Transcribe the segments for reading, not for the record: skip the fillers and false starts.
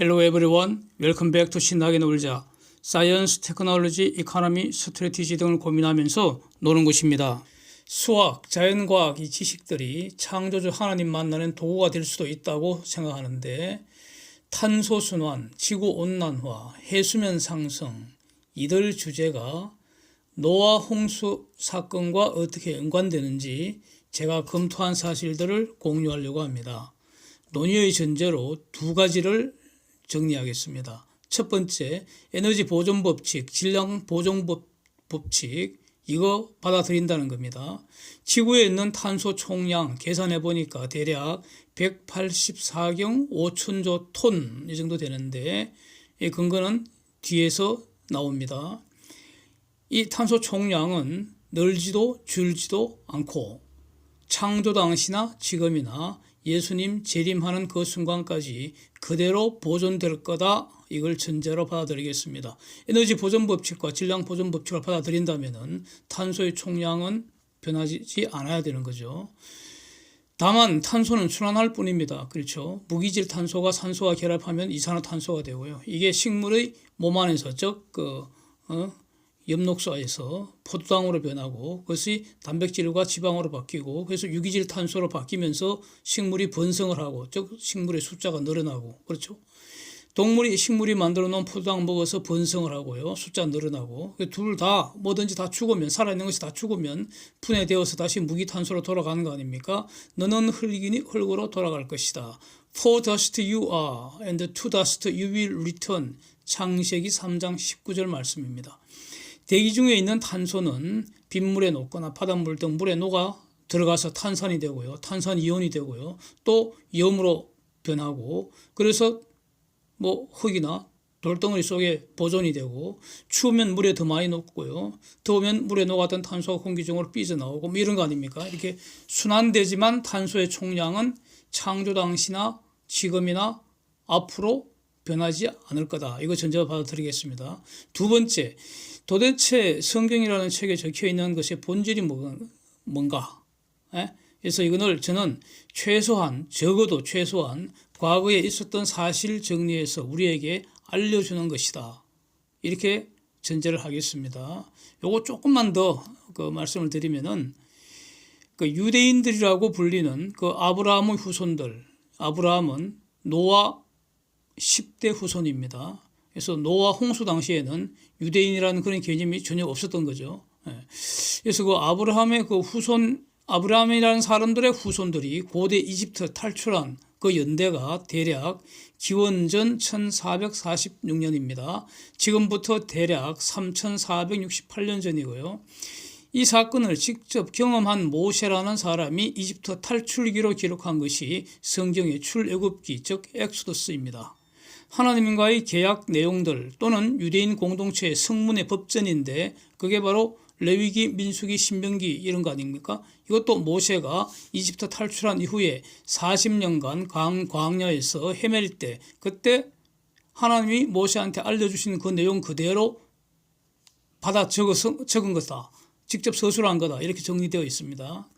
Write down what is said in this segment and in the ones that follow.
Hello everyone, welcome back to 신나게 놀자. 사이언스, 테크놀로지, 이코노미, 스트래티지 등을 고민하면서 노는 곳입니다. 수학, 자연과학 이 지식들이 창조주 하나님 만나는 도구가 될 수도 있다고 생각하는데 탄소순환, 지구온난화, 해수면 상승 이들 주제가 노아 홍수 사건과 어떻게 연관되는지 제가 검토한 사실들을 공유하려고 합니다. 논의의 전제로 두 가지를 정리하겠습니다. 첫 번째, 에너지 보존 법칙, 질량 보존 법칙 이거 받아들인다는 겁니다. 지구에 있는 탄소 총량 계산해 보니까 대략 184경 5천조 톤 이 정도 되는데 이 근거는 뒤에서 나옵니다. 이 탄소 총량은 늘지도 줄지도 않고 창조 당시나 지금이나 예수님 재림하는 그 순간까지 그대로 보존될 거다. 이걸 전제로 받아들이겠습니다. 에너지 보존 법칙과 질량 보존 법칙을 받아들인다면 탄소의 총량은 변하지 않아야 되는 거죠. 다만 탄소는 순환할 뿐입니다. 그렇죠. 무기질 탄소가 산소와 결합하면 이산화탄소가 되고요. 이게 식물의 몸 안에서 즉 엽록소에서 포도당으로 변하고 그것이 단백질과 지방으로 바뀌고 그래서 유기질 탄소로 바뀌면서 식물이 번성을 하고 즉 식물의 숫자가 늘어나고 그렇죠. 동물이 식물이 만들어 놓은 포도당 먹어서 번성을 하고요. 숫자 늘어나고 둘 다 뭐든지 다 죽으면 살아있는 것이 다 죽으면 분해되어서 다시 무기탄소로 돌아가는 거 아닙니까? 너는 흙이니 흙으로 돌아갈 것이다. For dust you are and to dust you will return. 창세기 3장 19절 말씀입니다. 대기 중에 있는 탄소는 빗물에 녹거나 바닷물 등 물에 녹아 들어가서 탄산이 되고요. 탄산이온이 되고요. 또 염으로 변하고 그래서 흙이나 돌덩어리 속에 보존이 되고 추우면 물에 더 많이 녹고요. 더우면 물에 녹았던 탄소가 공기 중으로 삐져나오고 이런 거 아닙니까? 이렇게 순환되지만 탄소의 총량은 창조 당시나 지금이나 앞으로 변하지 않을 거다. 이거 전제로 받아들이겠습니다. 두 번째, 도대체 성경이라는 책에 적혀 있는 것의 본질이 뭔가? 그래서 이거를 저는 적어도 최소한 과거에 있었던 사실 정리해서 우리에게 알려주는 것이다. 이렇게 전제를 하겠습니다. 요거 조금만 더 말씀을 드리면은 유대인들이라고 불리는 아브라함의 후손들, 아브라함은 노아 10대 후손입니다. 그래서 노아 홍수 당시에는 유대인이라는 그런 개념이 전혀 없었던 거죠. 그래서 아브라함의 후손, 아브라함이라는 사람들의 후손들이 고대 이집트 탈출한 그 연대가 대략 기원전 1446년입니다. 지금부터 대략 3468년 전이고요. 이 사건을 직접 경험한 모세라는 사람이 이집트 탈출기로 기록한 것이 성경의 출애굽기 즉 엑소더스입니다. 하나님과의 계약 내용들 또는 유대인 공동체의 성문의 법전인데 그게 바로 레위기, 민수기, 신명기 이런 거 아닙니까? 이것도 모세가 이집트 탈출한 이후에 40년간 광야에서 헤맬 때 그때 하나님이 모세한테 알려주신 그 내용 그대로 받아 적은 거다. 직접 서술한 거다. 이렇게 정리되어 있습니다.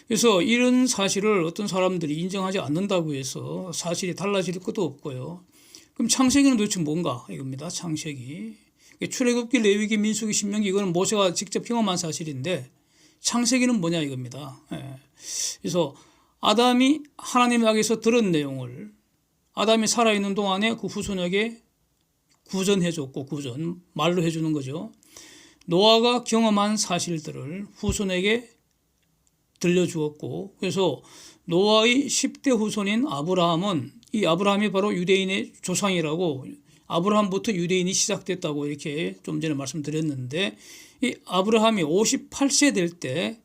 그래서 이런 사실을 어떤 사람들이 인정하지 않는다고 해서 사실이 달라질 것도 없고요. 그럼 창세기는 도대체 뭔가 이겁니다. 창세기. 출애굽기, 레위기, 민수기, 신명기 이거는 모세가 직접 경험한 사실인데 창세기는 뭐냐 이겁니다. 그래서 아담이 하나님에게서 들은 내용을 아담이 살아있는 동안에 그 후손에게 구전해줬고 말로 해주는 거죠. 노아가 경험한 사실들을 후손에게 들려주었고 그래서 노아의 10대 후손인 아브라함은 이 아브라함이 바로 유대인의 조상이라고 아브라함부터 유대인이 시작됐다고 이렇게 좀 전에 말씀드렸는데 이 아브라함이 58세 될 때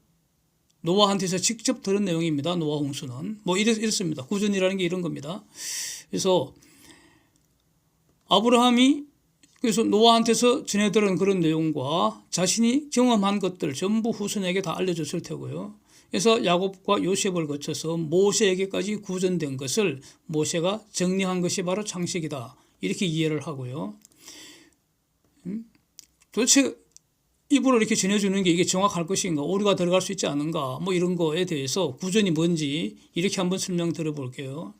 노아한테서 직접 들은 내용입니다. 노아 홍수는 이렇습니다. 구전이라는 게 이런 겁니다. 그래서 아브라함이 그래서 노아한테서 전해 들은 그런 내용과 자신이 경험한 것들 전부 후손에게 다 알려줬을 테고요. 그래서 야곱과 요셉을 거쳐서 모세에게까지 구전된 것을 모세가 정리한 것이 바로 창세기다. 이렇게 이해를 하고요. 도대체 입으로 이렇게 전해주는 게 이게 정확할 것인가, 오류가 들어갈 수 있지 않은가, 이런 거에 대해서 구전이 뭔지 이렇게 한번 설명 들어볼게요.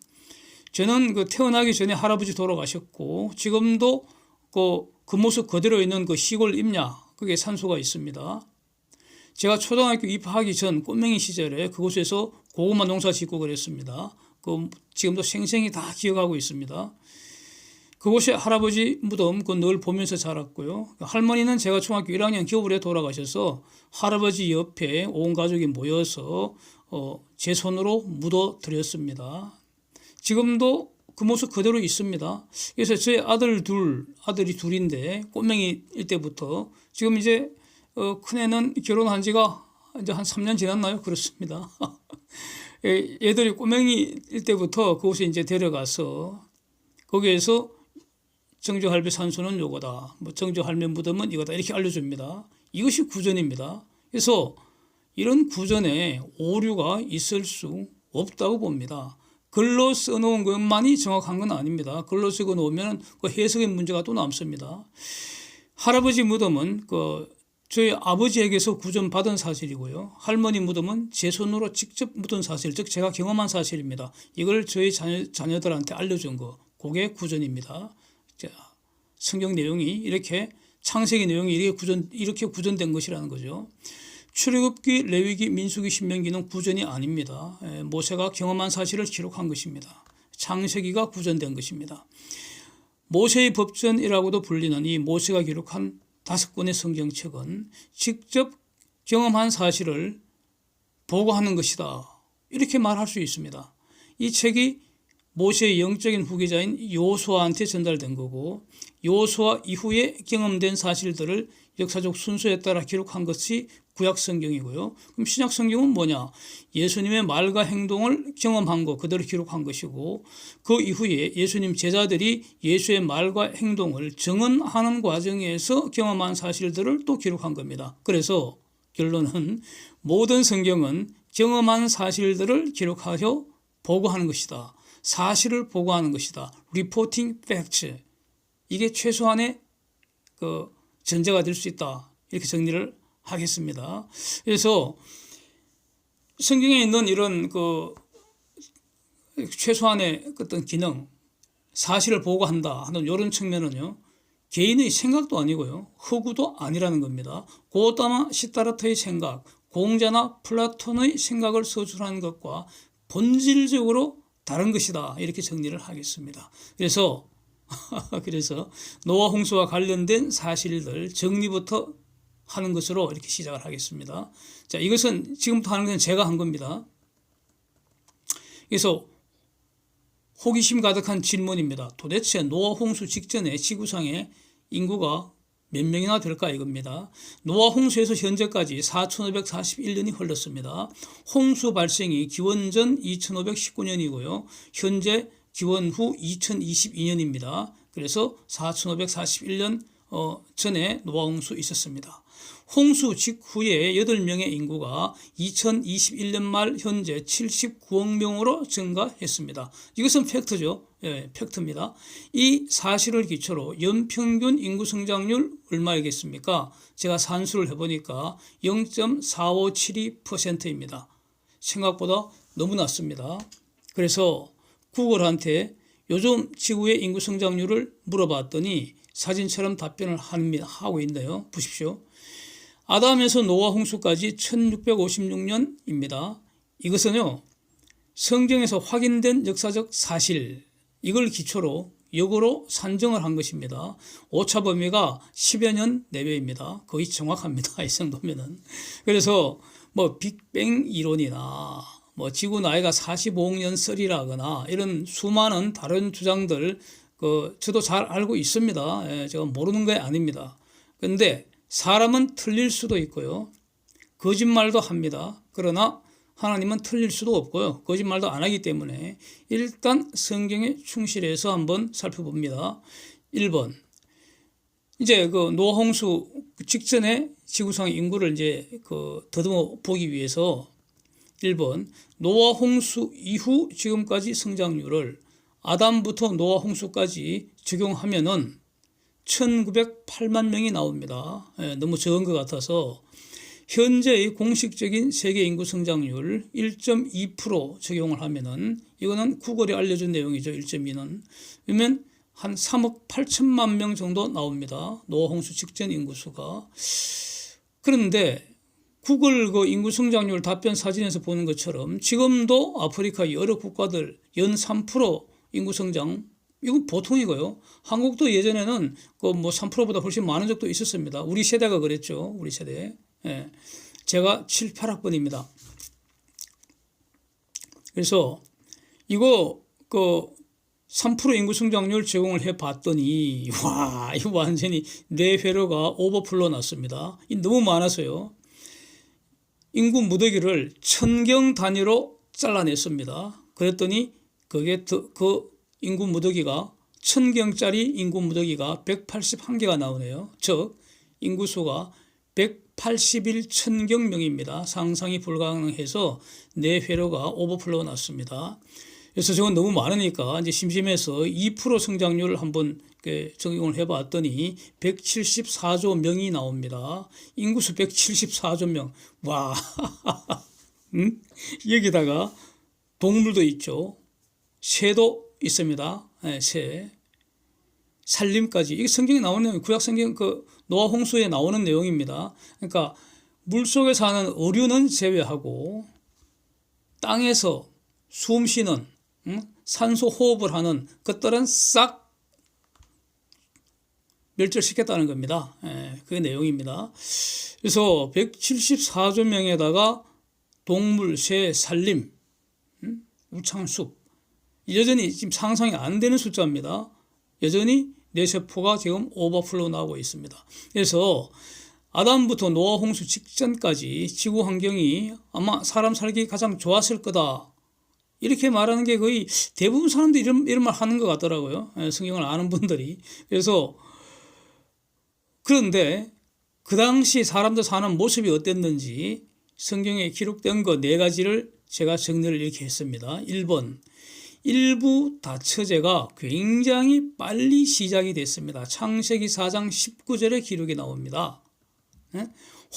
저는 그 태어나기 전에 할아버지 돌아가셨고 지금도 그 모습 그대로 있는 그 시골 임야 그게 산소가 있습니다. 제가 초등학교 입학하기 전 꼬맹이 시절에 그곳에서 고구마 농사 짓고 그랬습니다. 지금도 생생히 다 기억하고 있습니다. 그곳에 할아버지 무덤 늘 보면서 자랐고요. 할머니는 제가 중학교 1학년 겨울에 돌아가셔서 할아버지 옆에 온 가족이 모여서 제 손으로 묻어드렸습니다. 지금도 그 모습 그대로 있습니다. 그래서 저희 아들이 둘인데 꼬맹이일 때부터 지금 이제 큰애는 결혼한 지가 이제 한 3년 지났나요? 그렇습니다. 얘들이 꼬맹이일 때부터 그곳에 이제 데려가서 거기에서 정조 할배 산소는 요거다. 정조 할매 무덤은 이거다. 이렇게 알려줍니다. 이것이 구전입니다. 그래서 이런 구전에 오류가 있을 수 없다고 봅니다. 글로 써놓은 것만이 정확한 건 아닙니다. 글로 쓰고 놓으면 그 해석의 문제가 또 남습니다. 할아버지 무덤은 저희 아버지에게서 구전받은 사실이고요. 할머니 무덤은 제 손으로 직접 묻은 사실, 즉 제가 경험한 사실입니다. 이걸 저희 자녀들한테 알려준 거, 그게 구전입니다. 성경 내용이 이렇게 창세기 내용이 이렇게 구전된 것이라는 거죠. 출애굽기, 레위기, 민수기, 신명기는 구전이 아닙니다. 모세가 경험한 사실을 기록한 것입니다. 창세기가 구전된 것입니다. 모세의 법전이라고도 불리는 이 모세가 기록한 5권의 성경책은 직접 경험한 사실을 보고하는 것이다. 이렇게 말할 수 있습니다. 이 책이 모세의 영적인 후계자인 여호수아한테 전달된 거고 여호수아 이후에 경험된 사실들을 역사적 순서에 따라 기록한 것이 구약 성경이고요. 그럼 신약 성경은 뭐냐? 예수님의 말과 행동을 경험한 거 그대로 기록한 것이고 그 이후에 예수님 제자들이 예수의 말과 행동을 증언하는 과정에서 경험한 사실들을 또 기록한 겁니다. 그래서 결론은 모든 성경은 경험한 사실들을 기록하여 보고하는 것이다. 사실을 보고하는 것이다. Reporting facts. 이게 최소한의 전제가 될 수 있다. 이렇게 정리를 하겠습니다. 그래서 성경에 있는 이런 최소한의 어떤 기능, 사실을 보고한다 하는 이런 측면은요. 개인의 생각도 아니고요. 허구도 아니라는 겁니다. 고다마 시타르트의 생각, 공자나 플라톤의 생각을 서술하는 것과 본질적으로 다른 것이다. 이렇게 정리를 하겠습니다. 그래서 노아 홍수와 관련된 사실들 정리부터 하는 것으로 이렇게 시작을 하겠습니다. 자, 이것은 지금부터 하는 건 제가 한 겁니다. 그래서 호기심 가득한 질문입니다. 도대체 노아 홍수 직전에 지구상의 인구가 몇 명이나 될까 이겁니다. 노아 홍수에서 현재까지 4541년이 흘렀습니다. 홍수 발생이 기원전 2519년이고요. 현재 기원 후 2022년입니다. 그래서 4541년 전에 노아 홍수 있었습니다. 홍수 직후에 8명의 인구가 2021년 말 현재 79억 명으로 증가했습니다. 이것은 팩트죠. 예, 팩트입니다. 이 사실을 기초로 연평균 인구 성장률 얼마이겠습니까? 제가 산수를 해보니까 0.4572%입니다. 생각보다 너무 낮습니다. 그래서 구글한테 요즘 지구의 인구 성장률을 물어봤더니 사진처럼 답변을 하고 있네요. 보십시오. 아담에서 노아 홍수까지 1656년입니다. 이것은요, 성경에서 확인된 역사적 사실, 이걸 기초로 역으로 산정을 한 것입니다. 오차 범위가 10여 년 내외입니다. 거의 정확합니다. 이 정도면은. 그래서 빅뱅 이론이나 지구 나이가 45억 년 썰이라거나 이런 수많은 다른 주장들 저도 잘 알고 있습니다. 예, 제가 모르는 게 아닙니다. 그런데 사람은 틀릴 수도 있고요. 거짓말도 합니다. 그러나 하나님은 틀릴 수도 없고요. 거짓말도 안 하기 때문에 일단 성경에 충실해서 한번 살펴봅니다. 1번. 이제 노아 홍수 직전에 지구상 인구를 이제 더듬어 보기 위해서 1번. 노아 홍수 이후 지금까지 성장률을 아담부터 노아 홍수까지 적용하면은 1908만 명이 나옵니다. 예, 너무 적은 것 같아서 현재의 공식적인 세계 인구 성장률 1.2% 적용을 하면은 이거는 구글이 알려준 내용이죠. 1.2는. 그러면 한 3억 8천만 명 정도 나옵니다. 노화 홍수 직전 인구수가. 그런데 구글 그 인구 성장률 답변 사진에서 보는 것처럼 지금도 아프리카 여러 국가들 연 3% 인구 성장, 이건 보통이고요. 한국도 예전에는 그 뭐 3%보다 훨씬 많은 적도 있었습니다. 우리 세대가 그랬죠. 우리 세대. 예. 제가 7, 8학번입니다. 그래서 이거 그 3% 인구 성장률 제공을 해 봤더니 와, 이거 완전히 내 회로가 오버플로 났습니다. 너무 많아서요. 인구 무더기를 천경 단위로 잘라냈습니다. 그랬더니 그게 그 인구 무더기가 1000경짜리 인구 무더기가 181개가 나오네요. 즉 인구수가 181,000경 명입니다. 상상이 불가능해서 내 회로가 오버플로 났습니다. 그래서 저건 너무 많으니까 이제 심심해서 2% 성장률을 한번 적용을 해봤더니 174조 명이 나옵니다. 인구수 174조 명. 와, 여기다가 동물도 있죠. 새도 있습니다. 네, 새. 산림까지. 이게 성경에 나오는 구약 성경 그 노아 홍수에 나오는 내용입니다. 그러니까 물속에 사는 어류는 제외하고 땅에서 숨 쉬는 산소 호흡을 하는 것들은 싹 멸절시켰다는 겁니다. 그게 내용입니다. 그래서 174조 명에다가 동물, 새, 산림, 우창숲, 여전히 지금 상상이 안 되는 숫자입니다. 여전히 뇌세포가 지금 오버플로 나오고 있습니다. 그래서 아담부터 노아 홍수 직전까지 지구 환경이 아마 사람 살기 가장 좋았을 거다. 이렇게 말하는 게 거의 대부분 사람들이 이런 말 하는 것 같더라고요. 성경을 아는 분들이. 그래서 그런데 그 당시 사람들 사는 모습이 어땠는지 성경에 기록된 거 4가지를 제가 정리를 이렇게 했습니다. 1번, 일부 다처제가 굉장히 빨리 시작이 됐습니다. 창세기 4장 19절에 기록이 나옵니다.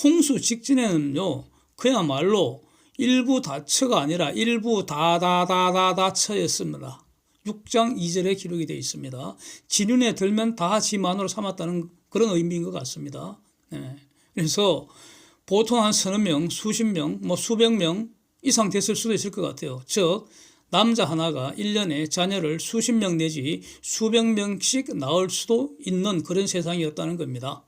홍수 직전에는요, 그야말로 일부 다처가 아니라 일부 다다다다다처였습니다. 6장 2절에 기록이 되어 있습니다. 지륜에 들면 다 지 마누라 삼았다는 그런 의미인 것 같습니다. 그래서 보통 한 서너 명, 수십 명, 뭐 수백 명 이상 됐을 수도 있을 것 같아요. 즉 남자 하나가 1년에 자녀를 수십 명 내지 수백 명씩 낳을 수도 있는 그런 세상이었다는 겁니다.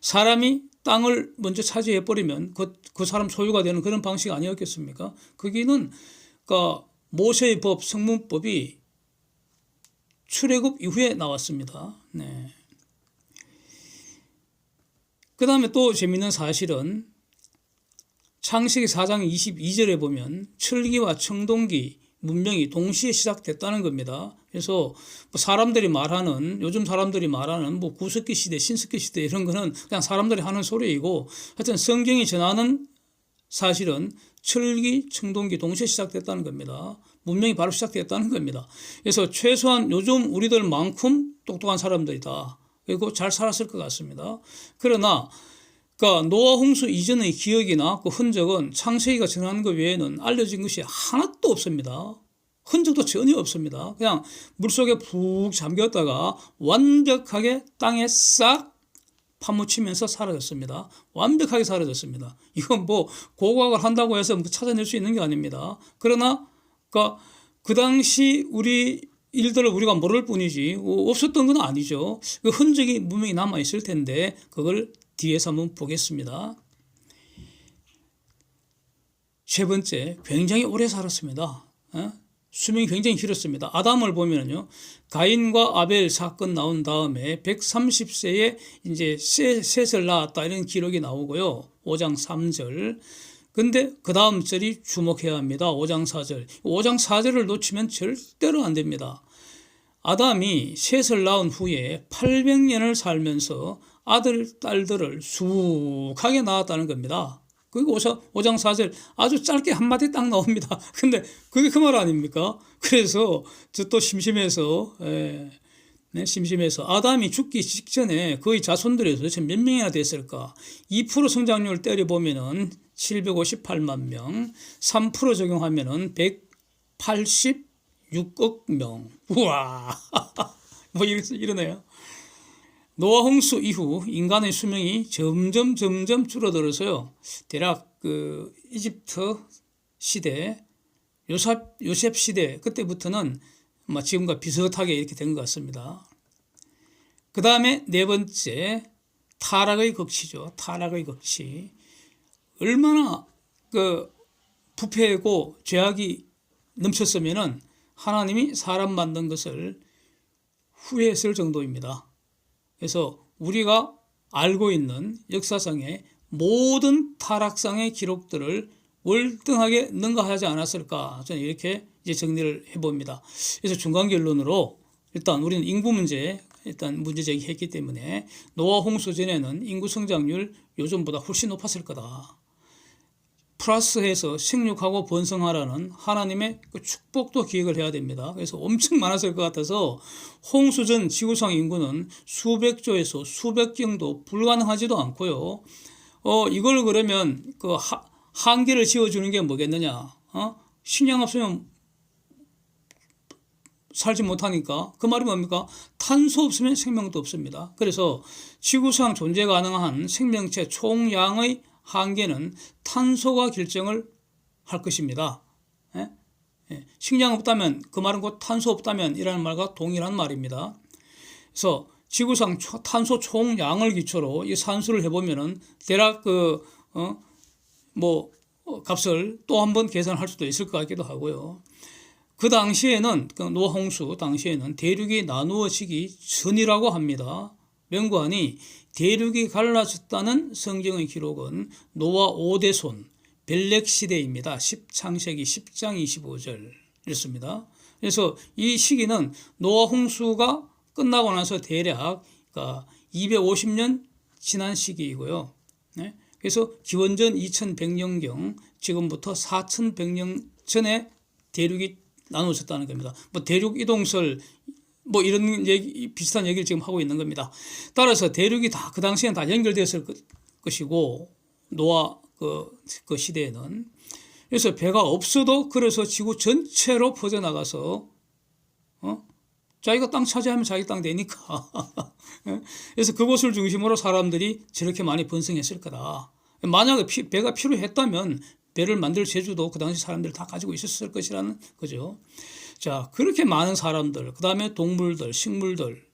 사람이 땅을 먼저 차지해버리면 그 사람 소유가 되는 그런 방식이 아니었겠습니까? 거기는 그러니까 모세의 법, 성문법이 출애굽 이후에 나왔습니다. 그 다음에 또 재미있는 사실은 창세기 4장 22절에 보면 철기와 청동기 문명이 동시에 시작됐다는 겁니다. 그래서 뭐 사람들이 말하는, 요즘 사람들이 말하는 뭐 구석기 시대, 신석기 시대 이런 거는 그냥 사람들이 하는 소리이고, 하여튼 성경이 전하는 사실은 철기, 청동기 동시에 시작됐다는 겁니다. 문명이 바로 시작됐다는 겁니다. 그래서 최소한 요즘 우리들만큼 똑똑한 사람들이다. 그리고 잘 살았을 것 같습니다. 그러나 그러니까 노아 홍수 이전의 기억이나 그 흔적은 창세기가 전하는 것 외에는 알려진 것이 하나도 없습니다. 흔적도 전혀 없습니다. 그냥 물속에 푹 잠겼다가 완벽하게 땅에 싹 파묻히면서 사라졌습니다. 완벽하게 사라졌습니다. 이건 뭐 고고학을 한다고 해서 찾아낼 수 있는 게 아닙니다. 그러나 그러니까 그 당시 우리 일들을 우리가 모를 뿐이지 없었던 건 아니죠. 그 흔적이 분명히 남아 있을 텐데 그걸 뒤에서 한번 보겠습니다. 세 번째, 굉장히 오래 살았습니다. 수명이 굉장히 길었습니다. 아담을 보면요, 가인과 아벨 사건 나온 다음에 130세에 이제 셋을 낳았다 이런 기록이 나오고요. 5장 3절. 근데 그 다음 절이 주목해야 합니다. 5장 4절. 5장 4절을 놓치면 절대로 안 됩니다. 아담이 셋을 낳은 후에 800년을 살면서 아들, 딸들을 수하게 낳았다는 겁니다. 그리고 5장 4절 아주 짧게 한마디 딱 나옵니다. 근데 그게 그 말 아닙니까? 그래서 저 또 심심해서 네, 심심해서. 아담이 죽기 직전에 그의 자손들이 도대체 몇 명이나 됐을까? 2% 성장률 때려보면은 758만 명, 3% 적용하면은 186억 명. 우와, 뭐 이러네요. 노아 홍수 이후 인간의 수명이 점점 줄어들어서요. 대략 그 이집트 시대, 요셉 시대 그때부터는 지금과 비슷하게 이렇게 된 것 같습니다. 그 다음에 네 번째 타락의 극치죠. 타락의 극치. 얼마나 그 부패고 죄악이 넘쳤으면은 하나님이 사람 만든 것을 후회했을 정도입니다. 그래서 우리가 알고 있는 역사상의 모든 타락상의 기록들을 월등하게 능가하지 않았을까, 저는 이렇게 이제 정리를 해봅니다. 그래서 중간 결론으로 일단 우리는 인구 문제 문제 제기했기 때문에 노아 홍수 전에는 인구 성장률 요즘보다 훨씬 높았을 거다. 플러스해서 생육하고 번성하라는 하나님의 그 축복도 기획을 해야 됩니다. 그래서 엄청 많았을 것 같아서 홍수 전 지구상 인구는 수백조에서 수백경도 불가능하지도 않고요. 이걸 그러면 그 한계를 지어주는 게 뭐겠느냐? 식량 없으면 살지 못하니까. 그 말이 뭡니까? 탄소 없으면 생명도 없습니다. 그래서 지구상 존재 가능한 생명체 총량의 한계는 탄소가 결정을 할 것입니다. 예? 예. 식량 없다면, 그 말은 곧 탄소 없다면 이라는 말과 동일한 말입니다. 그래서 지구상 탄소 총량을 기초로 이 산수를 해보면은 대략 값을 또 한번 계산할 수도 있을 것 같기도 하고요. 그 당시에는, 그 노아 홍수 당시에는 대륙이 나누어지기 전이라고 합니다. 명관이 대륙이 갈라졌다는 성경의 기록은 노아 5대손 벨렉 시대입니다. 창세기 10장 25절 이렇습니다. 그래서 이 시기는 노아 홍수가 끝나고 나서 대략 250년 지난 시기이고요. 네? 그래서 기원전 2100년경 지금부터 4100년 전에 대륙이 나누어졌다는 겁니다. 대륙 이동설 이런 비슷한 얘기를 지금 하고 있는 겁니다. 따라서 대륙이 다 그 당시에는 다 연결되었을 것이고 노아 그 시대에는. 그래서 배가 없어도 그래서 지구 전체로 퍼져나가서 자기가 땅 차지하면 자기 땅 되니까 그래서 그곳을 중심으로 사람들이 저렇게 많이 번성했을 거다. 만약에 배가 필요했다면 배를 만들 재주도 그 당시 사람들 다 가지고 있었을 것이라는 거죠. 자, 그렇게 많은 사람들, 그 다음에 동물들, 식물들,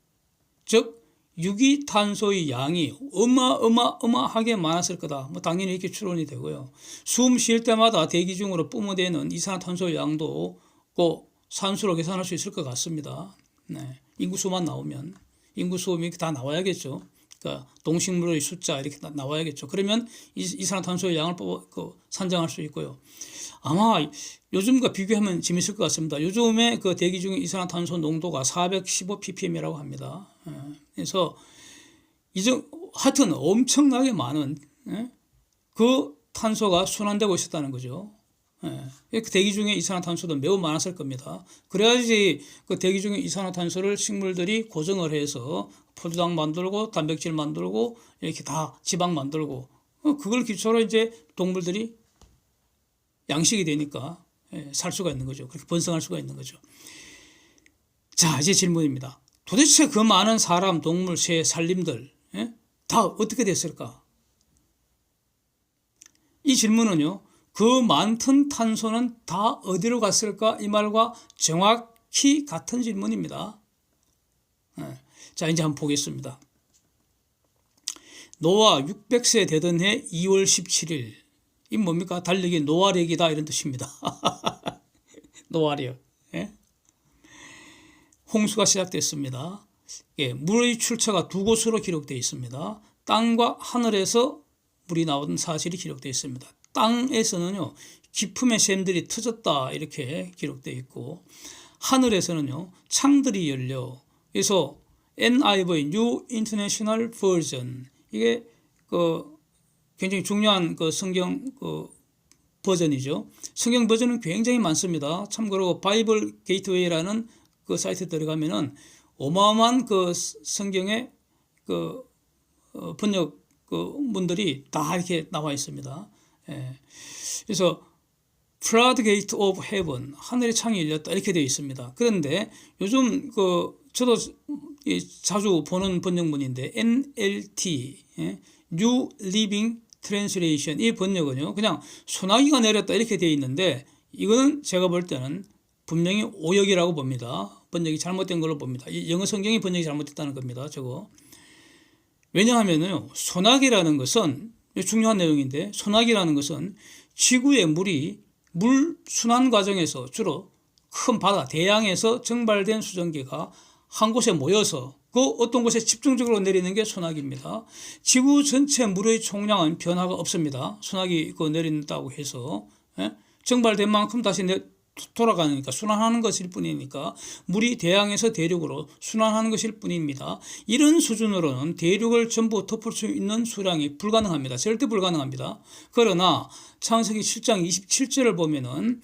즉 유기탄소의 양이 어마어마하게 많았을 거다. 당연히 이렇게 추론이 되고요. 숨 쉴 때마다 대기 중으로 뿜어대는 이산화탄소의 양도 산수로 계산할 수 있을 것 같습니다. 네. 인구수만 나오면 인구수가 다 나와야겠죠. 그러니까 동식물의 숫자 이렇게 나와야겠죠. 그러면 이산화탄소의 양을 산정할 수 있고요. 아마 요즘과 비교하면 재밌을 것 같습니다. 요즘에 그 대기 중에 이산화탄소 농도가 415ppm이라고 합니다. 그래서 하여튼 엄청나게 많은 그 탄소가 순환되고 있었다는 거죠. 그 대기 중에 이산화탄소도 매우 많았을 겁니다. 그래야지 그 대기 중에 이산화탄소를 식물들이 고정을 해서 포도당 만들고 단백질 만들고 이렇게 다 지방 만들고 그걸 기초로 이제 동물들이 양식이 되니까 살 수가 있는 거죠. 그렇게 번성할 수가 있는 거죠. 자, 이제 질문입니다. 도대체 그 많은 사람, 동물, 새, 살림들 다 어떻게 됐을까? 이 질문은요. 그 많던 탄소는 다 어디로 갔을까? 이 말과 정확히 같은 질문입니다. 자, 이제 한번 보겠습니다. 노아 600세 되던 해 2월 17일. 이 뭡니까? 달력이 노아력이다 이런 뜻입니다. 노아력. 홍수가 시작됐습니다. 물의 출처가 두 곳으로 기록되어 있습니다. 땅과 하늘에서 물이 나오던 사실이 기록되어 있습니다. 땅에서는요, 기품의 샘들이 터졌다 이렇게 기록되어 있고, 하늘에서는요, 창들이 열려. 그래서 NIV, New International Version, 이게 굉장히 중요한 성경 버전이죠. 성경 버전은 굉장히 많습니다. 참고로 바이블 게이트웨이라는 그 사이트에 들어가면은 어마어마한 그 성경의 그 번역 그 문들이 다 이렇게 나와 있습니다. 예. 그래서 floodgate of heaven, 하늘의 창이 열렸다 이렇게 되어 있습니다. 그런데 요즘 그 저도 자주 보는 번역문인데 NLT, New Living Translation, 이 번역은요 그냥 소나기가 내렸다 이렇게 되어 있는데 이거는 제가 볼 때는 분명히 오역이라고 봅니다. 번역이 잘못된 걸로 봅니다. 이 영어 성경이 번역이 잘못됐다는 겁니다. 저거. 왜냐하면요 소나기라는 것은 중요한 내용인데, 소나기라는 것은 지구의 물이 물 순환 과정에서 주로 큰 바다, 대양에서 증발된 수증기가 한 곳에 모여서 그 어떤 곳에 집중적으로 내리는 게 소나기입니다. 지구 전체 물의 총량은 변화가 없습니다. 소나기 내린다고 해서 증발된 만큼 다시 돌아가니까 순환하는 것일 뿐이니까 물이 대양에서 대륙으로 순환하는 것일 뿐입니다. 이런 수준으로는 대륙을 전부 덮을 수 있는 수량이 불가능합니다. 절대 불가능합니다. 그러나 창세기 7장 27절을 보면은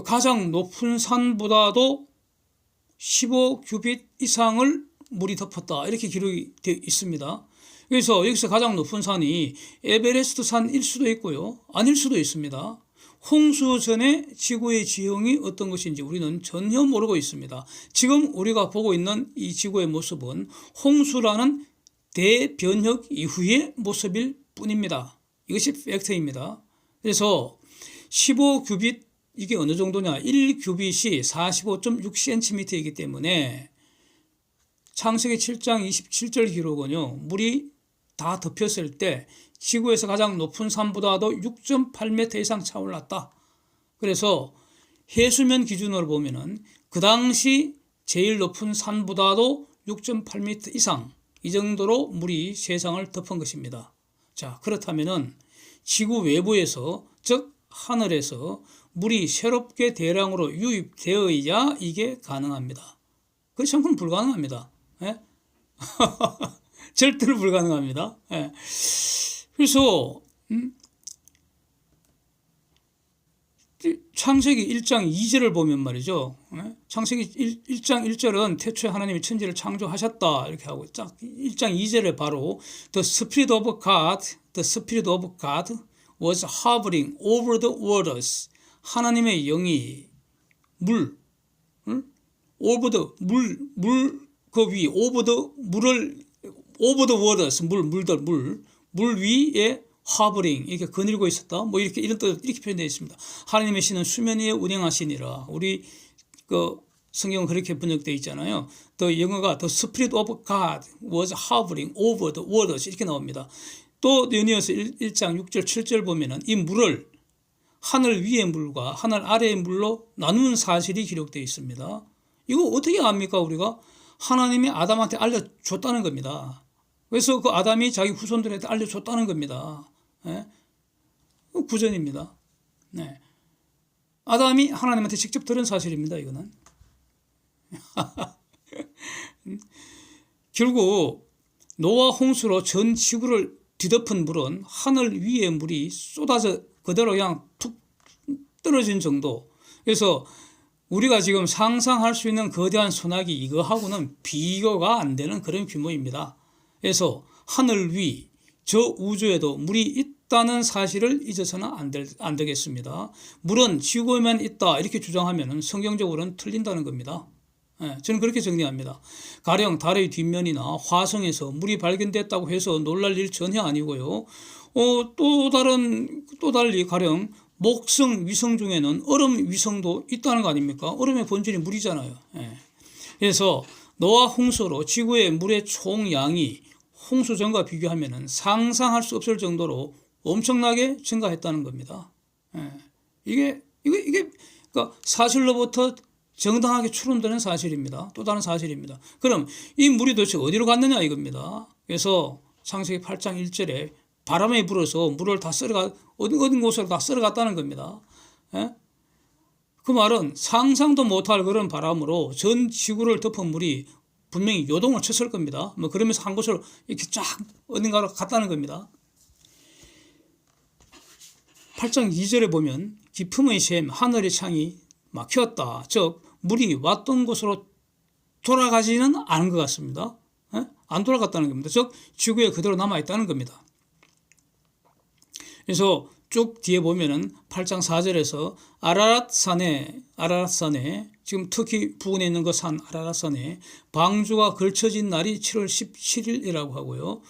가장 높은 산보다도 15규빗 이상을 물이 덮었다 이렇게 기록이 되어 있습니다. 그래서 여기서 가장 높은 산이 에베레스트 산일 수도 있고요, 아닐 수도 있습니다. 홍수 전에 지구의 지형이 어떤 것인지 우리는 전혀 모르고 있습니다. 지금 우리가 보고 있는 이 지구의 모습은 홍수라는 대변혁 이후의 모습일 뿐입니다. 이것이 팩트입니다. 그래서 15규빗, 이게 어느 정도냐, 1규빗이 45.6cm이기 때문에 창세기 7장 27절 기록은요 물이 다 덮였을 때 지구에서 가장 높은 산보다도 6.8m 이상 차올랐다. 그래서 해수면 기준으로 보면은 그 당시 제일 높은 산보다도 6.8m 이상, 이 정도로 물이 세상을 덮은 것입니다. 자, 그렇다면은 지구 외부에서, 즉 하늘에서 물이 새롭게 대량으로 유입되어야 이게 가능합니다. 그렇지 않고는 불가능합니다. 예? 절대로 불가능합니다. 예. 그래서 창세기 1장 2절을 보면 말이죠. 창세기 1장 1절은 태초에 하나님이 천지를 창조하셨다 이렇게 하고, 딱 1장 2절에 바로 The Spirit of God was hovering over the waters. 하나님의 영이 over the waters, 물 위에 hovering, 이렇게 거닐고 있었다. 뭐 이렇게 이런 뜻, 이렇게 표현되어 있습니다. 하나님의 신은 수면 위에 운행하시니라. 우리 그 성경은 그렇게 번역되어 있잖아요. 또 영어가 The Spirit of God was hovering over the waters 이렇게 나옵니다. 또 연이어서 1장 6절 7절 보면은 이 물을 하늘 위의 물과 하늘 아래의 물로 나누는 사실이 기록되어 있습니다. 이거 어떻게 압니까? 우리가 하나님이 아담한테 알려줬다는 겁니다. 그래서 그 아담이 자기 후손들한테 알려줬다는 겁니다. 네? 구전입니다. 네. 아담이 하나님한테 직접 들은 사실입니다. 이거는. 결국 노아 홍수로 전 지구를 뒤덮은 물은 하늘 위의 물이 쏟아져 그대로 그냥 툭 떨어진 정도. 그래서 우리가 지금 상상할 수 있는 거대한 소나기, 이거하고는 비교가 안 되는 그런 규모입니다. 그래서 하늘 위, 저 우주에도 물이 있다는 사실을 잊어서는 안 되겠습니다. 물은 지구에만 있다 이렇게 주장하면 성경적으로는 틀린다는 겁니다. 저는 그렇게 정리합니다. 가령 달의 뒷면이나 화성에서 물이 발견됐다고 해서 놀랄 일 전혀 아니고요. 또 달리 가령 목성 위성 중에는 얼음 위성도 있다는 거 아닙니까? 얼음의 본질이 물이잖아요. 그래서 노아 홍수로 지구의 물의 총량이 홍수 전과 비교하면 상상할 수 없을 정도로 엄청나게 증가했다는 겁니다. 이게 그러니까 사실로부터 정당하게 추론되는 사실입니다. 또 다른 사실입니다. 그럼 이 물이 도대체 어디로 갔느냐 이겁니다. 그래서 창세기 8장 1절에 바람에 불어서 물을 다 어딘 곳으로 다 쓸어갔다는 겁니다. 그 말은 상상도 못할 그런 바람으로 전 지구를 덮은 물이 분명히 요동을 쳤을 겁니다. 뭐 그러면서 한 곳으로 이렇게 쫙 어딘가로 갔다는 겁니다. 8장 2절에 보면 기품의 샘, 하늘의 창이 막혔다. 즉 물이 왔던 곳으로 돌아가지는 않은 것 같습니다. 예? 안 돌아갔다는 겁니다. 즉 지구에 그대로 남아있다는 겁니다. 그래서 쭉 뒤에 보면은 8장 4절에서 아라랏산에 지금 터키 부근에 있는 그 산 아라랏산에 방주가 걸쳐진 날이 7월 17일이라고 하고요.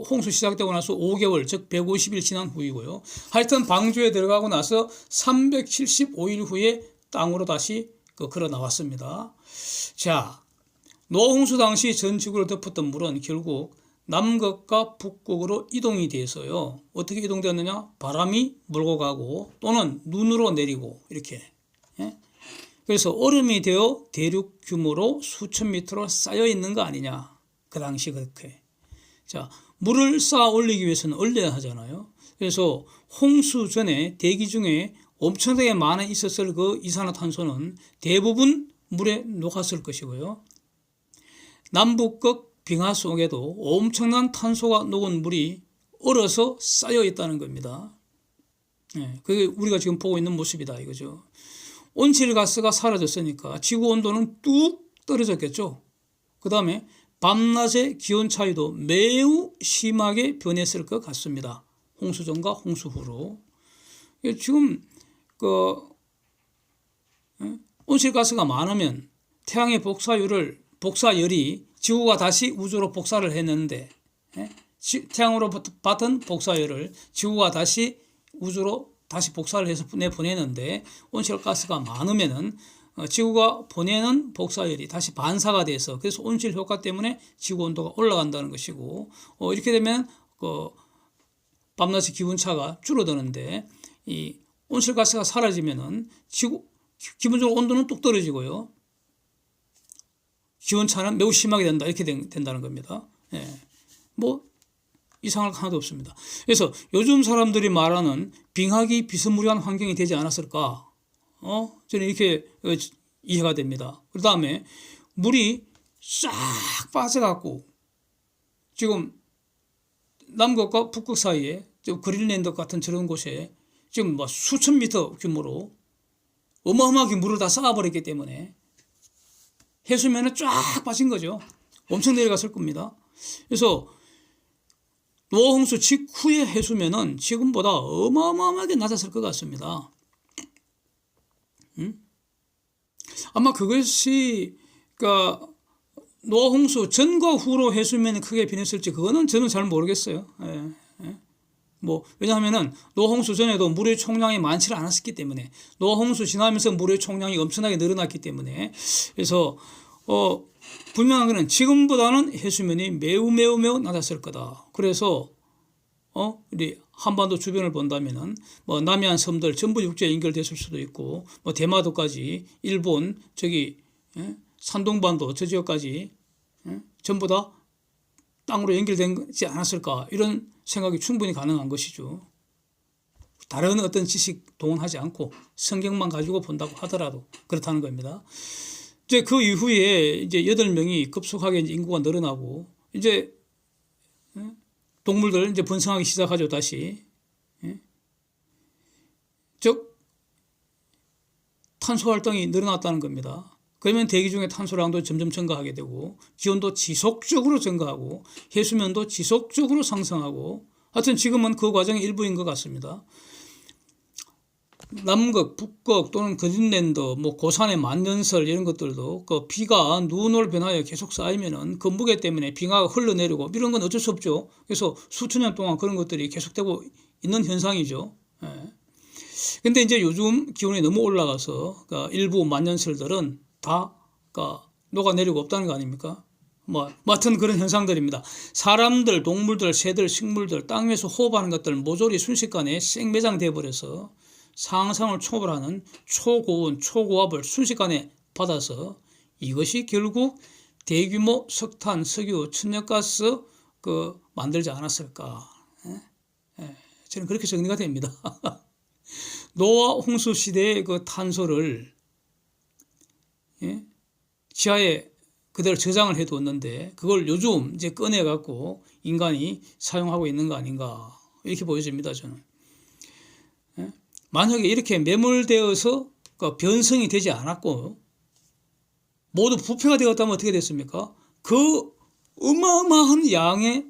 홍수 시작되고 나서 5개월 즉 150일 지난 후이고요. 하여튼 방주에 들어가고 나서 375일 후에 땅으로 다시 걸어 나왔습니다. 자, 노홍수 당시 전 지구를 덮었던 물은 결국 남극과 북극으로 이동이 돼서요. 어떻게 이동되었느냐? 바람이 몰고 가고 또는 눈으로 내리고 이렇게. 예? 그래서 얼음이 되어 대륙 규모로 수천 미터로 쌓여 있는 거 아니냐. 그 당시 그렇게. 자, 물을 쌓아 올리기 위해서는 얼려야 하잖아요. 그래서 홍수 전에 대기 중에 엄청나게 많이 있었을 그 이산화탄소는 대부분 물에 녹았을 것이고요. 남북극 빙하 속에도 엄청난 탄소가 녹은 물이 얼어서 쌓여 있다는 겁니다. 네, 그게 우리가 지금 보고 있는 모습이다 이거죠. 온실가스가 사라졌으니까 지구 온도는 뚝 떨어졌겠죠. 그 다음에 밤낮의 기온 차이도 매우 심하게 변했을 것 같습니다. 홍수 전과 홍수 후로. 지금 온실가스가 많으면 태양의 복사열이 지구가 다시 우주로 복사를 했는데 태양으로 받은 복사열을 지구가 다시 우주로 다시 복사를 해서 보내는데 온실가스가 많으면은 지구가 보내는 복사열이 다시 반사가 돼서 그래서 온실 효과 때문에 지구 온도가 올라간다는 것이고 이렇게 되면 밤낮의 기온차가 줄어드는데 이 온실가스가 사라지면은 기본적으로 온도는 뚝 떨어지고요. 기온차는 매우 심하게 된다. 이렇게 된다는 겁니다. 예. 뭐 이상할 거 하나도 없습니다. 그래서 요즘 사람들이 말하는 빙하기 비스무리한 환경이 되지 않았을까? 저는 이렇게 이해가 됩니다. 그 다음에 물이 싹 빠져갖고 지금 남극과 북극 사이에 그린랜드 같은 저런 곳에 지금 뭐 수천 미터 규모로 어마어마하게 물을 다 쌓아버렸기 때문에 해수면에 쫙 빠진 거죠. 엄청 내려갔을 겁니다. 그래서 노홍수 직후의 해수면은 지금보다 어마어마하게 낮았을 것 같습니다. 아마 그것이 그러니까 노홍수 전과 후로 해수면이 크게 변했을지 그거는 저는 잘 모르겠어요. 뭐 왜냐하면은 노홍수 전에도 물의 총량이 많지 않았기 때문에 노홍수 지나면서 물의 총량이 엄청나게 늘어났기 때문에 그래서 분명한 것은 지금보다는 해수면이 매우 낮았을 거다. 그래서 우리 한반도 주변을 본다면은 뭐 남해안 섬들 전부 육지에 연결됐을 수도 있고 뭐 대마도까지 일본 산동반도 저 지역까지 전부 다 땅으로 연결되지 않았을까 이런 생각이 충분히 가능한 것이죠. 다른 어떤 지식 동원하지 않고 성경만 가지고 본다고 하더라도 그렇다는 겁니다. 이제 그 이후에 이제 8명이 급속하게 이제 인구가 늘어나고 이제 동물들 이제 번성하기 시작하죠, 다시. 즉 탄소 활동이 늘어났다는 겁니다. 그러면 대기 중의 탄소량도 점점 증가하게 되고 기온도 지속적으로 증가하고 해수면도 지속적으로 상승하고 하여튼 지금은 그 과정의 일부인 것 같습니다. 남극, 북극 또는 그린랜드, 뭐 고산의 만년설 이런 것들도 그 비가 눈으로 변하여 계속 쌓이면은 그 무게 때문에 빙하가 흘러내리고 이런 건 어쩔 수 없죠. 그래서 수천 년 동안 그런 것들이 계속되고 있는 현상이죠. 근데 이제 요즘 기온이 너무 올라가서 일부 만년설들은 다 녹아내리고 없다는 거 아닙니까? 뭐 하여튼 그런 현상들입니다. 사람들, 동물들, 새들, 식물들, 땅 위에서 호흡하는 것들 모조리 순식간에 생매장돼 버려서 상상을 초월하는 초고온, 초고압을 순식간에 받아서 이것이 결국 대규모 석탄, 석유, 천연가스 만들지 않았을까? 저는 그렇게 정리가 됩니다. 노아 홍수 시대의 그 탄소를 지하에 그대로 저장을 해두었는데 그걸 요즘 이제 꺼내갖고 인간이 사용하고 있는 거 아닌가 이렇게 보여집니다, 저는. 만약에 이렇게 매몰되어서 변성이 되지 않았고 모두 부패가 되었다면 어떻게 됐습니까? 그 어마어마한 양의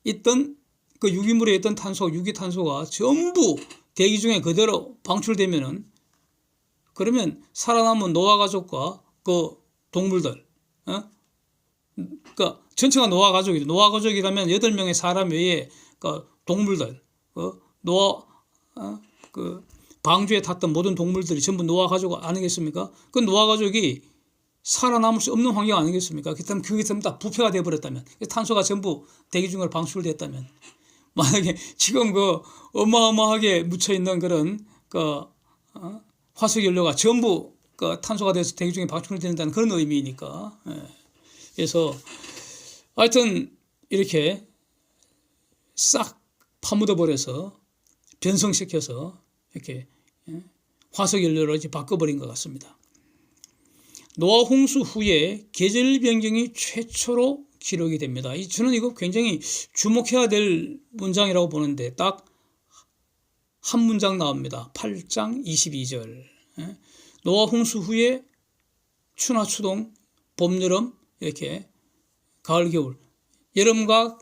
있던 그 유기물에 있던 탄소, 유기탄소가 전부 대기 중에 그대로 방출되면은 그러면 살아남은 노아 가족과 그 동물들, 그러니까 전체가 노아 가족이죠. 노아 가족이라면 8명의 사람 외에 그 동물들, 노아 그 방주에 탔던 모든 동물들이 전부 노아 가족 아니겠습니까? 그 노아 가족이 살아남을 수 없는 환경 아니겠습니까? 그렇다면 그게 전부 다 부패가 되어버렸다면, 탄소가 전부 대기 중으로 방출됐다면, 만약에 지금 그 어마어마하게 묻혀 있는 그런 그 화석 연료가 전부 그 탄소가 돼서 대기 중에 방출된다는 그런 의미니까. 그래서 하여튼 이렇게 싹 파묻어 버려서 변성시켜서 이렇게 화석 연료로 이제 바꿔버린 것 같습니다. 노아 홍수 후에 계절 변경이 최초로 기록이 됩니다. 저는 이거 굉장히 주목해야 될 문장이라고 보는데 딱 한 문장 나옵니다. 8장 22절. 노아 홍수 후에 추나 추동, 봄, 여름 이렇게 가을, 겨울, 여름과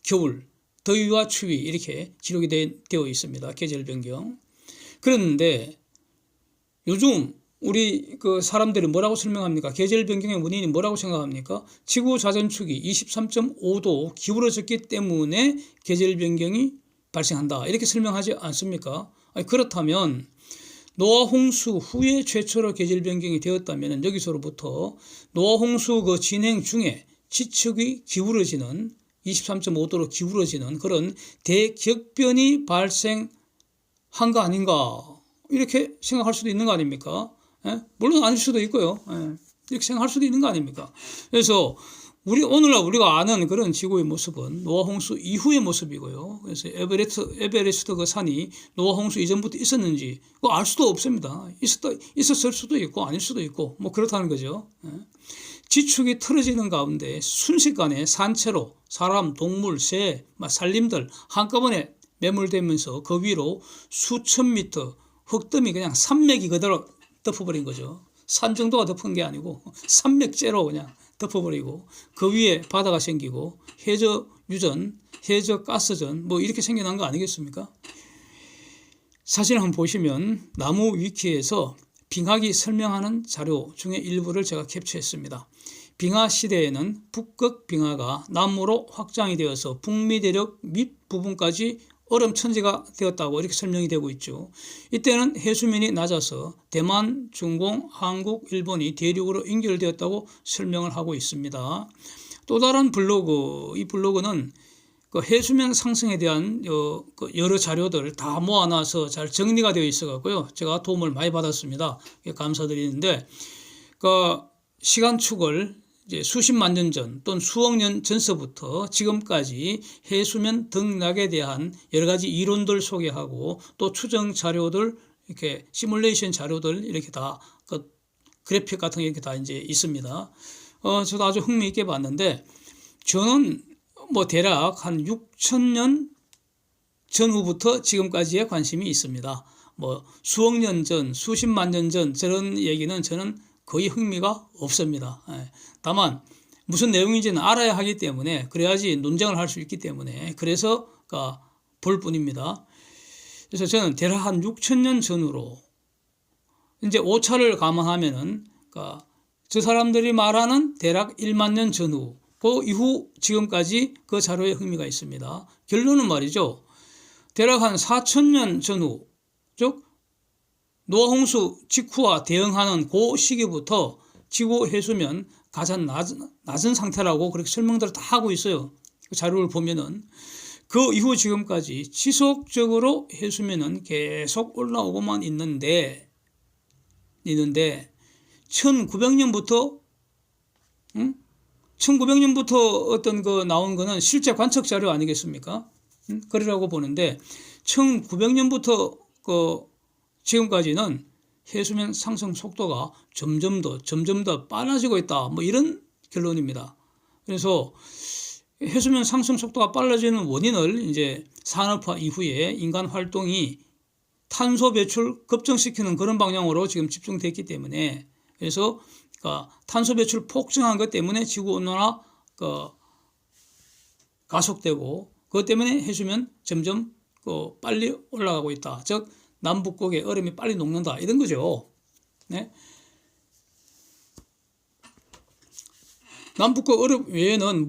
겨울, 더위와 추위 이렇게 기록이 되어 있습니다. 계절 변경. 그런데 요즘 우리 그 사람들이 뭐라고 설명합니까? 계절 변경의 원인이 뭐라고 생각합니까? 지구 자전축이 23.5도 기울어졌기 때문에 계절 변경이 발생한다. 이렇게 설명하지 않습니까? 아니, 그렇다면 노아 홍수 후에 최초로 계절 변경이 되었다면 여기서부터 노아 홍수 그 진행 중에 지축이 기울어지는 23.5도로 기울어지는 그런 대격변이 발생한 거 아닌가 이렇게 생각할 수도 있는 거 아닙니까? 물론 아닐 수도 있고요. 이렇게 생각할 수도 있는 거 아닙니까? 그래서 오늘날 우리가 아는 그런 지구의 모습은 노아 홍수 이후의 모습이고요. 그래서 에베레스트 그 산이 노아 홍수 이전부터 있었는지 그거 알 수도 없습니다. 있었을 수도 있고 아닐 수도 있고 뭐 그렇다는 거죠. 지축이 틀어지는 가운데 순식간에 산채로 사람, 동물, 새, 산림들 한꺼번에 매몰되면서 그 위로 수천 미터 흙더미 그냥 산맥이 그대로 덮어버린 거죠. 산 정도가 덮은 게 아니고 산맥째로 그냥 덮어버리고 그 위에 바다가 생기고 해저 유전, 해저 가스전 뭐 이렇게 생겨난 거 아니겠습니까? 사진을 한번 보시면 나무 위키에서 빙하기 설명하는 자료 중에 일부를 제가 캡처했습니다. 빙하 시대에는 북극 빙하가 남으로 확장이 되어서 북미 대륙 밑부분까지 얼음 천지가 되었다고 이렇게 설명이 되고 있죠. 이때는 해수면이 낮아서 대만, 중공, 한국, 일본이 대륙으로 연결되었다고 설명을 하고 있습니다. 또 다른 블로그, 이 블로그는 그 해수면 상승에 대한 여러 자료들 다 모아놔서 잘 정리가 되어 있어갖고요. 제가 도움을 많이 받았습니다. 감사드리는데 그 시간축을 이제 수십만 년 전 또는 수억 년 전서부터 지금까지 해수면 등락에 대한 여러 가지 이론들 소개하고 또 추정 자료들 이렇게 시뮬레이션 자료들 이렇게 다 그 그래픽 같은 게 이렇게 다 이제 있습니다. 저도 아주 흥미있게 봤는데 저는 뭐 대략 한 6,000년 전후부터 지금까지의 관심이 있습니다. 뭐 수억 년 전, 수십만 년 전 저런 얘기는 저는 거의 흥미가 없습니다. 다만 무슨 내용인지는 알아야 하기 때문에 그래야지 논쟁을 할 수 있기 때문에 그래서 볼 뿐입니다. 그래서 저는 대략 한 6,000년 전으로 이제 오차를 감안하면은 저 사람들이 말하는 대략 1만 년 전후 그 이후 지금까지 그 자료에 흥미가 있습니다. 결론은 말이죠. 대략 한 4,000년 전후 즉 노아 홍수 직후와 대응하는 그 시기부터 지구 해수면 가장 낮은 상태라고 그렇게 설명들을 다 하고 있어요. 그 자료를 보면은 그 이후 지금까지 지속적으로 해수면은 계속 올라오고만 있는데 1900년부터 1900년부터 어떤 그 나온 거는 실제 관측 자료 아니겠습니까? 그러라고 보는데 1900년부터 지금까지는 해수면 상승 속도가 점점 더 빨라지고 있다. 뭐 이런 결론입니다. 그래서 해수면 상승 속도가 빨라지는 원인을 이제 산업화 이후에 인간 활동이 탄소 배출 급증시키는 그런 방향으로 지금 집중됐기 때문에 그래서 그러니까 탄소 배출 폭증한 것 때문에 지구 온난화 가속되고 그것 때문에 해수면 점점 빨리 올라가고 있다. 즉 남북극의 얼음이 빨리 녹는다 이런 거죠. 네? 남북극 얼음 외에는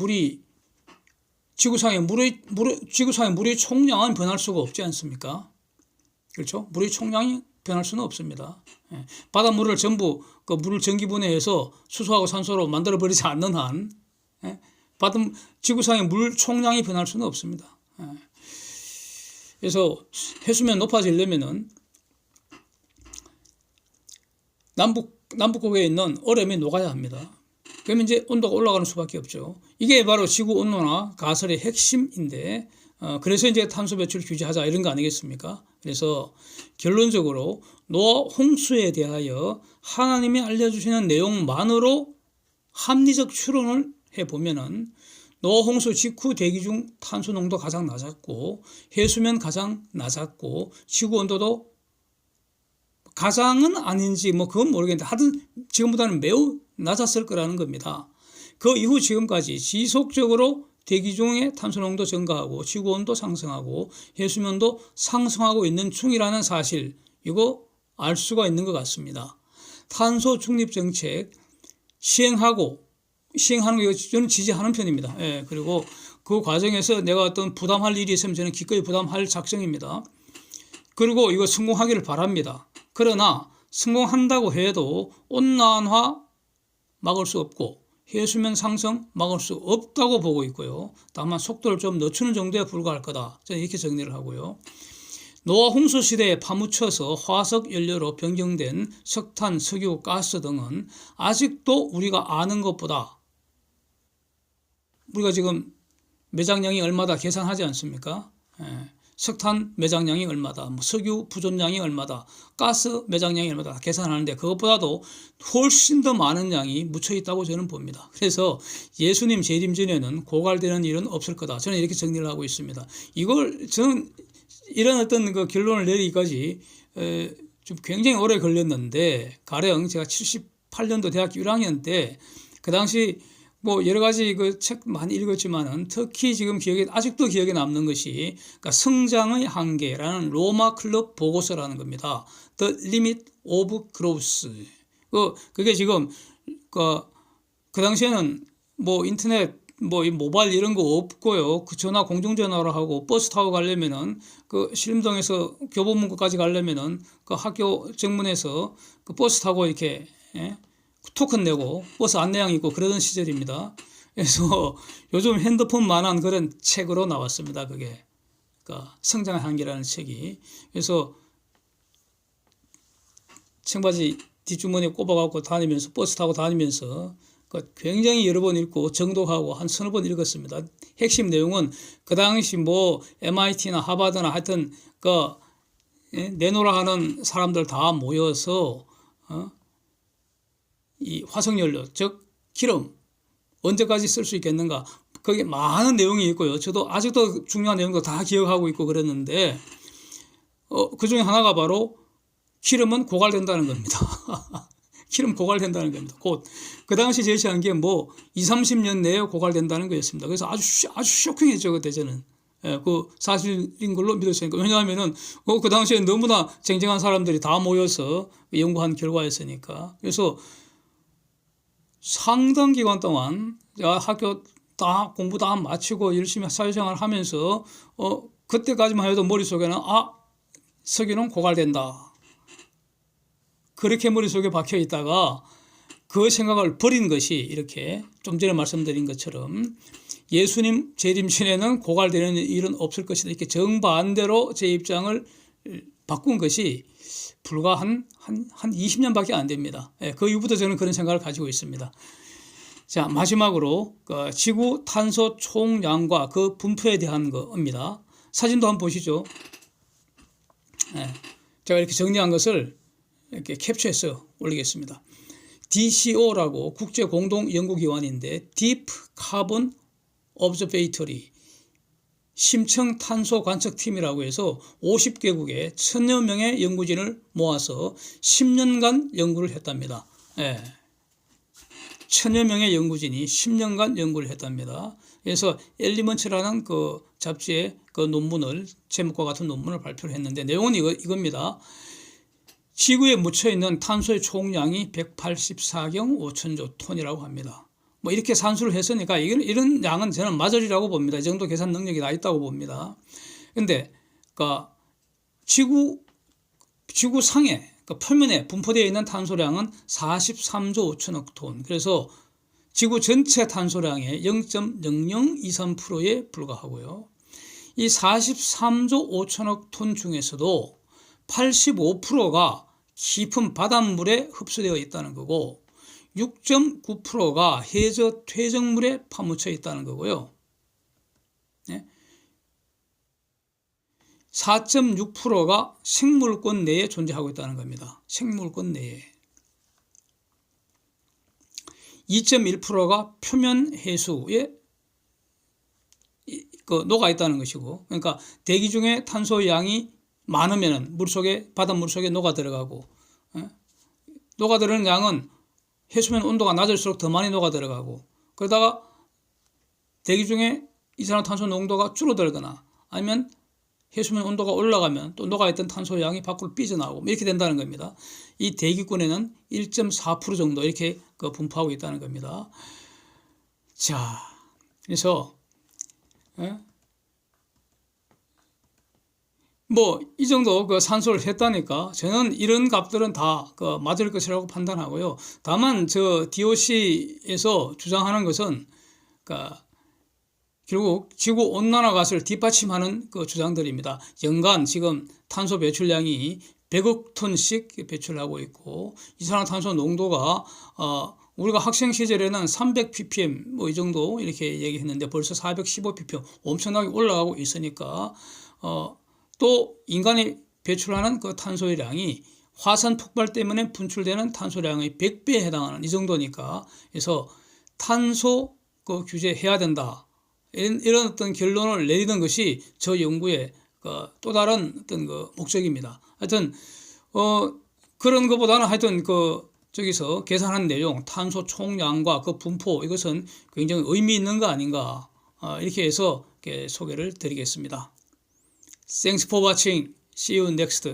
지구상의 물의 총량은 변할 수가 없지 않습니까? 그렇죠? 물의 총량이 변할 수는 없습니다. 예. 바닷물을 전부 물을 전기분해해서 수소하고 산소로 만들어 버리지 않는 한 예. 지구상의 물 총량이 변할 수는 없습니다. 예. 그래서 해수면 높아지려면은 남북극에 있는 얼음이 녹아야 합니다. 그러면 이제 온도가 올라가는 수밖에 없죠. 이게 바로 지구 온난화 가설의 핵심인데, 그래서 이제 탄소 배출 규제하자 이런 거 아니겠습니까? 그래서 결론적으로 노아 홍수에 대하여 하나님이 알려주시는 내용만으로 합리적 추론을 해보면은 노아 홍수 직후 대기 중 탄소 농도 가장 낮았고 해수면 가장 낮았고 지구 온도도 가장은 아닌지 그건 모르겠는데 하여튼 지금보다는 매우 낮았을 거라는 겁니다. 그 이후 지금까지 지속적으로 대기 중의 탄소 농도 증가하고 지구 온도 상승하고 해수면도 상승하고 있는 중이라는 사실, 이거 알 수가 있는 것 같습니다. 탄소 중립 정책 시행하는 거 저는 지지하는 편입니다. 예, 그리고 그 과정에서 내가 어떤 부담할 일이 있으면 저는 기꺼이 부담할 작정입니다. 그리고 이거 성공하기를 바랍니다. 그러나 성공한다고 해도 온난화 막을 수 없고 해수면 상승 막을 수 없다고 보고 있고요. 다만 속도를 좀 늦추는 정도에 불과할 거다. 저는 이렇게 정리를 하고요. 노아 홍수 시대에 파묻혀서 화석 연료로 변경된 석탄, 석유, 가스 등은 아직도 우리가 아는 것보다 우리가 지금 매장량이 얼마다 계산하지 않습니까? 석탄 매장량이 얼마다, 석유 부존량이 얼마다, 가스 매장량이 얼마다 계산하는데 그것보다도 훨씬 더 많은 양이 묻혀 있다고 저는 봅니다. 그래서 예수님 재림 전에는 고갈되는 일은 없을 거다. 저는 이렇게 정리를 하고 있습니다. 이걸 저는 이런 어떤 그 결론을 내리기까지 좀 굉장히 오래 걸렸는데, 가령 제가 78년도 대학교 1학년 때 그 당시 여러 가지 그 책 많이 읽었지만은 특히 지금 아직도 기억에 남는 것이 그러니까 성장의 한계라는 로마 클럽 보고서라는 겁니다. The Limit of Growth. 그게 지금 그 당시에는 인터넷 모바일 이런 거 없고요. 그 전화 공중전화로 하고 버스 타고 가려면은 그 신림동에서 교보문고까지 가려면은 그 학교 정문에서 그 버스 타고 이렇게 토큰 내고 버스 안내양 있고 그러던 시절입니다. 그래서 요즘 핸드폰만한 그런 책으로 나왔습니다. 그게 그러니까 성장의 한계라는 책이. 그래서 청바지 뒷주머니에 꼽아갖고 다니면서 버스 타고 다니면서 굉장히 여러 번 읽고 정독하고 한 서너 번 읽었습니다. 핵심 내용은 그 당시 MIT나 하버드나 하여튼 내노라 하는 사람들 다 모여서 이 화석연료, 즉 기름 언제까지 쓸 수 있겠는가, 거기에 많은 내용이 있고요. 저도 아직도 중요한 내용도 다 기억하고 있고 그랬는데 그 중에 하나가 바로 기름은 고갈된다는 겁니다. 기름 고갈된다는 겁니다. 곧 그 당시 제시한 게 20-30년 내에 고갈된다는 거였습니다. 그래서 아주 쇼킹했죠. 그때 저는. 그 사실인 걸로 믿었으니까. 왜냐하면은 그 당시에 너무나 쟁쟁한 사람들이 다 모여서 연구한 결과였으니까. 그래서 상당 기간 동안 제가 학교 다 공부 다 마치고 열심히 사회생활 하면서 그때까지만 해도 머릿속에는 석유는 고갈된다. 그렇게 머릿속에 박혀 있다가 그 생각을 버린 것이 이렇게 좀 전에 말씀드린 것처럼 예수님 재림신에는 고갈되는 일은 없을 것이다. 이렇게 정반대로 제 입장을 바꾼 것이 불과 한 20년밖에 안 됩니다. 그 이후부터 저는 그런 생각을 가지고 있습니다. 자, 마지막으로 지구 탄소 총량과 그 분포에 대한 겁니다. 사진도 한번 보시죠. 제가 이렇게 정리한 것을 이렇게 캡처해서 올리겠습니다. DCO라고 국제 공동 연구기관인데 Deep Carbon Observatory 심층 탄소 관측팀이라고 해서 50개국에 1000여 명의 연구진을 모아서 10년간 연구를 했답니다. 1000여 명의 연구진이 10년간 연구를 했답니다. 그래서 엘리먼츠라는 그 잡지에 그 논문을, 제목과 같은 논문을 발표를 했는데, 내용은 이겁니다. 지구에 묻혀 있는 탄소의 총량이 184경 5천조 톤이라고 합니다. 뭐 이렇게 산수를 했으니까 이런 양은 저는 마저리라고 봅니다. 이 정도 계산 능력이 나 있다고 봅니다. 근데 그러니까 지구상에, 그러니까 표면에 분포되어 있는 탄소량은 43조 5천억 톤. 그래서 지구 전체 탄소량의 0.0023%에 불과하고요. 이 43조 5천억 톤 중에서도 85%가 깊은 바닷물에 흡수되어 있다는 거고, 6.9%가 해저 퇴적물에 파묻혀 있다는 거고요. 4.6%가 생물권 내에 존재하고 있다는 겁니다. 생물권 내에. 2.1%가 표면 해수에 녹아 있다는 것이고, 그러니까 대기 중에 탄소 양이 많으면 바닷물 속에 녹아 들어가고, 녹아 들어가는 양은 해수면 온도가 낮을수록 더 많이 녹아 들어가고, 그러다가 대기 중에 이산화탄소 농도가 줄어들거나 아니면 해수면 온도가 올라가면 또 녹아있던 탄소 양이 밖으로 삐져나오고 이렇게 된다는 겁니다. 이 대기권에는 1.4% 정도 이렇게 분포하고 있다는 겁니다. 자, 그래서 뭐 이 정도 산소를 했다니까 저는 이런 값들은 다 맞을 것이라고 판단하고요. 다만 저 DOC에서 주장하는 것은 결국 지구 온난화 가스를 뒷받침하는 주장들입니다. 연간 지금 탄소 배출량이 100억 톤씩 배출하고 있고, 이산화탄소 농도가 우리가 학생 시절에는 300ppm 뭐 이 정도 이렇게 얘기했는데 벌써 415ppm 엄청나게 올라가고 있으니까, 또 인간이 배출하는 탄소의 양이 화산 폭발 때문에 분출되는 탄소량의 100배에 해당하는 이 정도니까, 그래서 탄소 규제해야 된다. 이런 어떤 결론을 내리는 것이 저 연구의 또 다른 어떤 목적입니다. 하여튼 그런 것보다는 하여튼 저기서 계산한 내용, 탄소 총량과 분포, 이것은 굉장히 의미 있는 거 아닌가, 이렇게 해서 소개를 드리겠습니다. Thanks for watching. See you next.